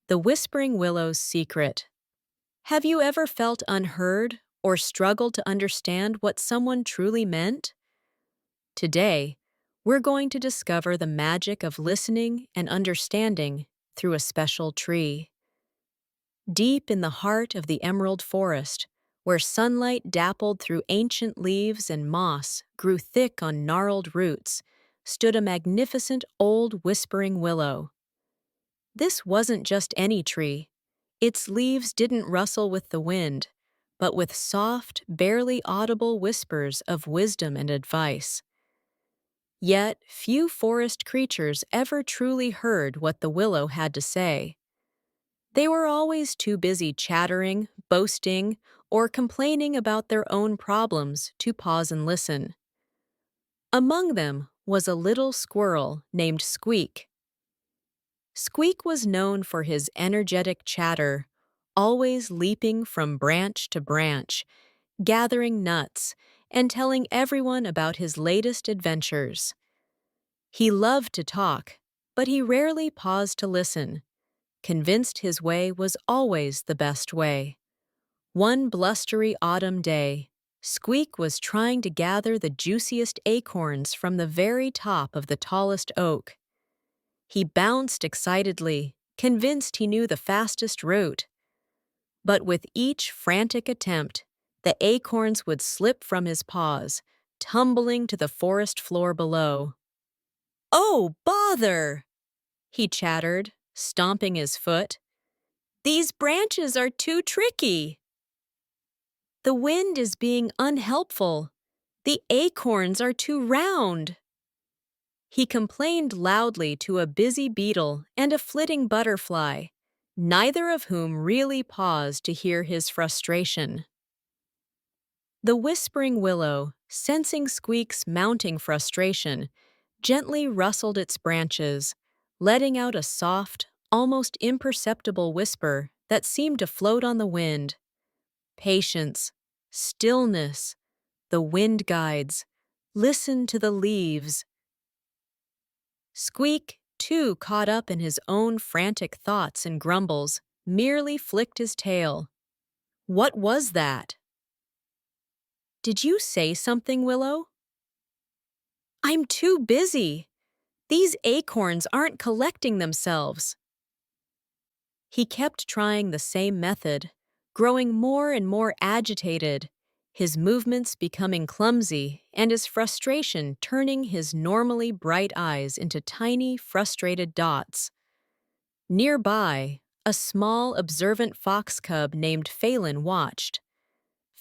The Whispering Willow's secret. Have you ever felt unheard or struggled to understand what someone truly meant? Today, we're going to discover the magic of listening and understanding through a special tree. Deep in the heart of the emerald forest, where sunlight dappled through ancient leaves and moss grew thick on gnarled roots, stood a magnificent old whispering willow. This wasn't just any tree. Its leaves didn't rustle with the wind, but with soft, barely audible whispers of wisdom and advice. Yet, few forest creatures ever truly heard what the willow had to say. They were always too busy chattering, boasting, or complaining about their own problems to pause and listen. Among them was a little squirrel named Squeak. Squeak was known for his energetic chatter, always leaping from branch to branch, gathering nuts, and telling everyone about his latest adventures. He loved to talk, but he rarely paused to listen, convinced his way was always the best way. One blustery autumn day, Squeak was trying to gather the juiciest acorns from the very top of the tallest oak. He bounced excitedly, convinced he knew the fastest route. But with each frantic attempt, the acorns would slip from his paws, tumbling to the forest floor below. "Oh, bother!" he chattered, stomping his foot. "These branches are too tricky. The wind is being unhelpful. The acorns are too round." He complained loudly to a busy beetle and a flitting butterfly, neither of whom really paused to hear his frustration. The whispering willow, sensing Squeak's mounting frustration, gently rustled its branches, letting out a soft, almost imperceptible whisper that seemed to float on the wind. Patience, stillness, the wind guides, listen to the leaves. Squeak, too caught up in his own frantic thoughts and grumbles, merely flicked his tail. "What was that?" "Did you say something, Willow?" "I'm too busy. These acorns aren't collecting themselves." He kept trying the same method, growing more and more agitated, his movements becoming clumsy and his frustration turning his normally bright eyes into tiny, frustrated dots. Nearby, a small, observant fox cub named Faelan watched.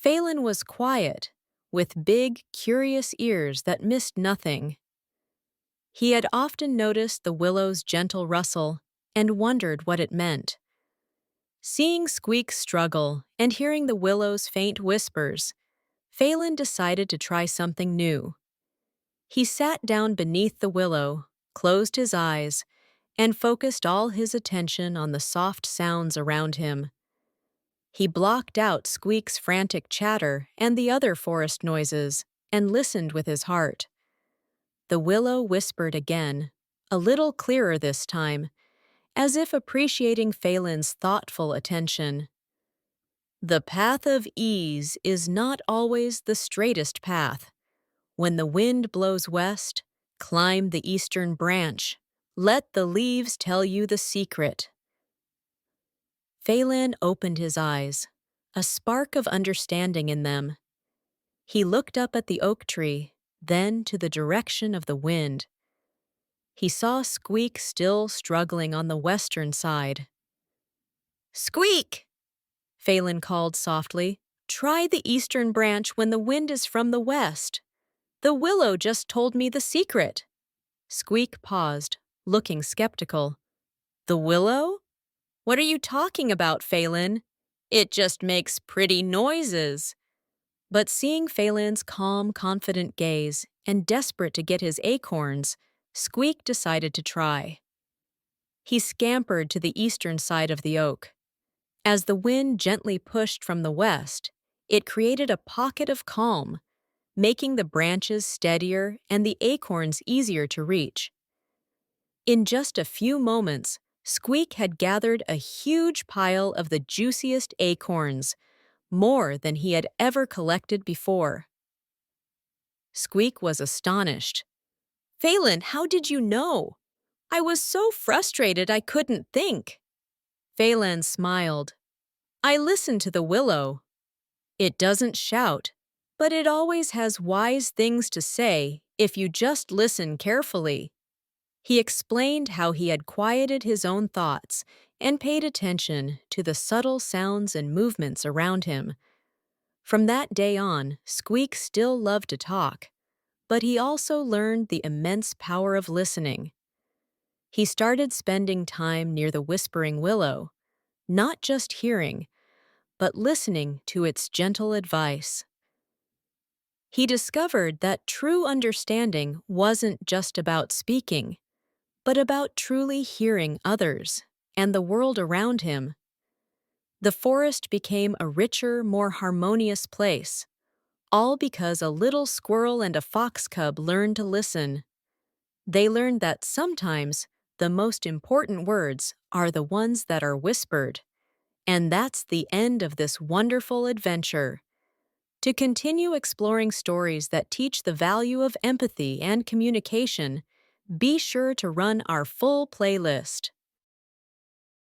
Faelan was quiet, with big, curious ears that missed nothing. He had often noticed the willow's gentle rustle and wondered what it meant. Seeing Squeak struggle and hearing the willow's faint whispers, Faelan decided to try something new. He sat down beneath the willow, closed his eyes, and focused all his attention on the soft sounds around him. He blocked out Squeak's frantic chatter and the other forest noises and listened with his heart. The willow whispered again, a little clearer this time, as if appreciating Faelan's thoughtful attention. "The path of ease is not always the straightest path. When the wind blows west, climb the eastern branch. Let the leaves tell you the secret." Faelan opened his eyes, a spark of understanding in them. He looked up at the oak tree, then to the direction of the wind. He saw Squeak still struggling on the western side. "Squeak!" Faelan called softly. "Try the eastern branch when the wind is from the west. The willow just told me the secret." Squeak paused, looking skeptical. "The willow? What are you talking about, Faelan? It just makes pretty noises." But seeing Faelan's calm, confident gaze and desperate to get his acorns, Squeak decided to try. He scampered to the eastern side of the oak. As the wind gently pushed from the west, it created a pocket of calm, making the branches steadier and the acorns easier to reach. In just a few moments, Squeak had gathered a huge pile of the juiciest acorns, more than he had ever collected before. Squeak was astonished. "Faelan, how did you know? I was so frustrated I couldn't think." Faelan smiled. "I listened to the willow. It doesn't shout, but it always has wise things to say if you just listen carefully." He explained how he had quieted his own thoughts and paid attention to the subtle sounds and movements around him. From that day on, Squeak still loved to talk, but he also learned the immense power of listening. He started spending time near the Whispering Willow, not just hearing, but listening to its gentle advice. He discovered that true understanding wasn't just about speaking, but about truly hearing others and the world around him. The forest became a richer, more harmonious place, all because a little squirrel and a fox cub learned to listen. They learned that sometimes the most important words are the ones that are whispered. And that's the end of this wonderful adventure. To continue exploring stories that teach the value of empathy and communication, be sure to run our full playlist.